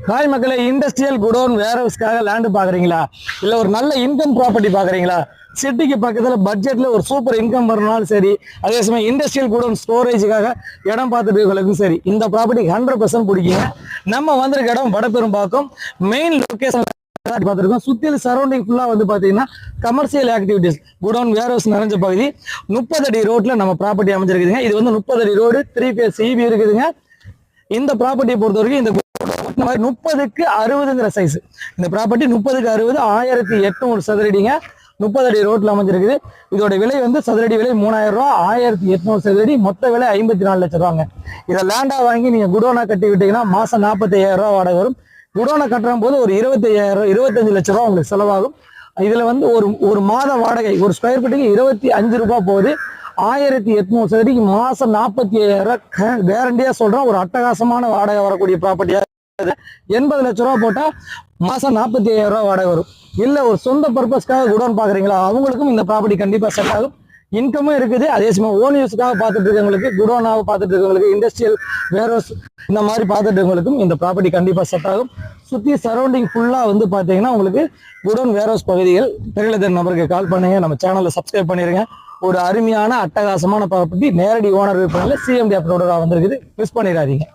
Hi மக்களே, industrial godown வேர்ஹவுஸ்க்காக land பாக்குறீங்களா? இல்ல ஒரு நல்ல இன்கம் ப்ராப்பர்ட்டி பாக்குறீங்களா? சிட்டிக்கு பக்கத்துல பட்ஜெட்ல ஒரு சூப்பர் இன்கம் வரனாலும் சரி, அதே சமயம் இண்டஸ்ட்ரியல் குடோன் ஸ்டோரேஜுக்காக இடம் பார்த்துட்டு இருக்கவங்களுக்கும் சரி, இந்த ப்ராப்பர்ட்டி 100% பிடிக்குங்க. நம்ம வந்திருக்க இடம் வடபெரும்பாக்கம் மெயின் லொகேஷன் பார்த்துருக்கோம். சுத்தியில் சரௌண்டிங் ஃபுல்லா வந்து பாத்தீங்கன்னா கமர்ஷியல் ஆக்டிவிட்டிஸ், குடோன் வேர்ஹவுஸ் நிறைஞ்ச பகுதி. 30 அடி ரோட்ல நம்ம ப்ராப்பர்ட்டி அமைஞ்சிருக்குதுங்க. இது வந்து 30 அடி ரோடு, 3 phase EB இருக்குதுங்க. இந்த ப்ராப்பர்ட்டியை பொறுத்த வரைக்கும் இந்த 30க்கு 60ங்கிற சைஸ் இந்த ப்ராப்பர்ட்டி 30க்கு 60 1800 சதுரடிங்க. 30 அடி ரோட்ல அமைஞ்சிருக்குது. இதோட விலை வந்து சதுரடி விலை 3000 ரூபா, 1800 சதுரடி, மொத்த விலை 54 லட்சம் ரூபாங்க. இதை லேண்டா வாங்கி நீங்க குடோனா கட்டி விட்டீங்கன்னா மாசம் 45,000 ரூபா வாடகை வரும். குடோனை கட்டுற போது ஒரு 25 லட்சம் ரூபா உங்களுக்கு செலவாகும். இதுல வந்து ஒரு மாத வாடகை ஒரு ஸ்கொயர் ஃபீட்டுக்கு 25 ரூபாய் போகுது. 1800 சதுரடிக்கு மாசம் 45,000 ரூபாய் கேரண்டியா சொல்றோம். ஒரு அட்டகாசமான வாடகை வரக்கூடிய ப்ராப்பர்ட்டியா 80 லட்சம் ரூபா போட்டா மாசம் 45,000 ரூபாய் வாடகை வரும். இல்ல ஒரு சொந்த பர்பஸ்க்காக குடோன் பாக்குறீங்களா, அவங்களுக்கும் இந்த ப்ராப்பர்ட்டி கண்டிப்பா செட் ஆகும். இன்கமும் இருக்குது. அதே சமயம் ஓன் யூஸ்க்காக பார்த்துட்டு இருக்கவங்களுக்கு, குடோனாக பார்த்துட்டு இருக்கவங்களுக்கு, இண்டஸ்ட்ரியல் வேர்ஹவுஸ் இந்த மாதிரி பார்த்துட்டு இருக்கவங்களுக்கும் இந்த ப்ராப்பர்ட்டி கண்டிப்பா செட் ஆகும். சுத்தி சரௌண்டிங் ஃபுல்லா வந்து பாத்தீங்கன்னா உங்களுக்கு குடோன் வேர்ஹவுஸ் பகுதிகள். தெரியல நம்பருக்கு கால் பண்ணுங்க, நம்ம சேனலை சப்ஸ்கிரைப் பண்ணிருங்க. ஒரு அருமையான அட்டகாசமான ப்ராப்பர்ட்டி நேரடி ஓனர் விற்பனையில் CMD அப்ரோடரா வந்திருக்குது. மிஸ் பண்ணிடாதீங்க.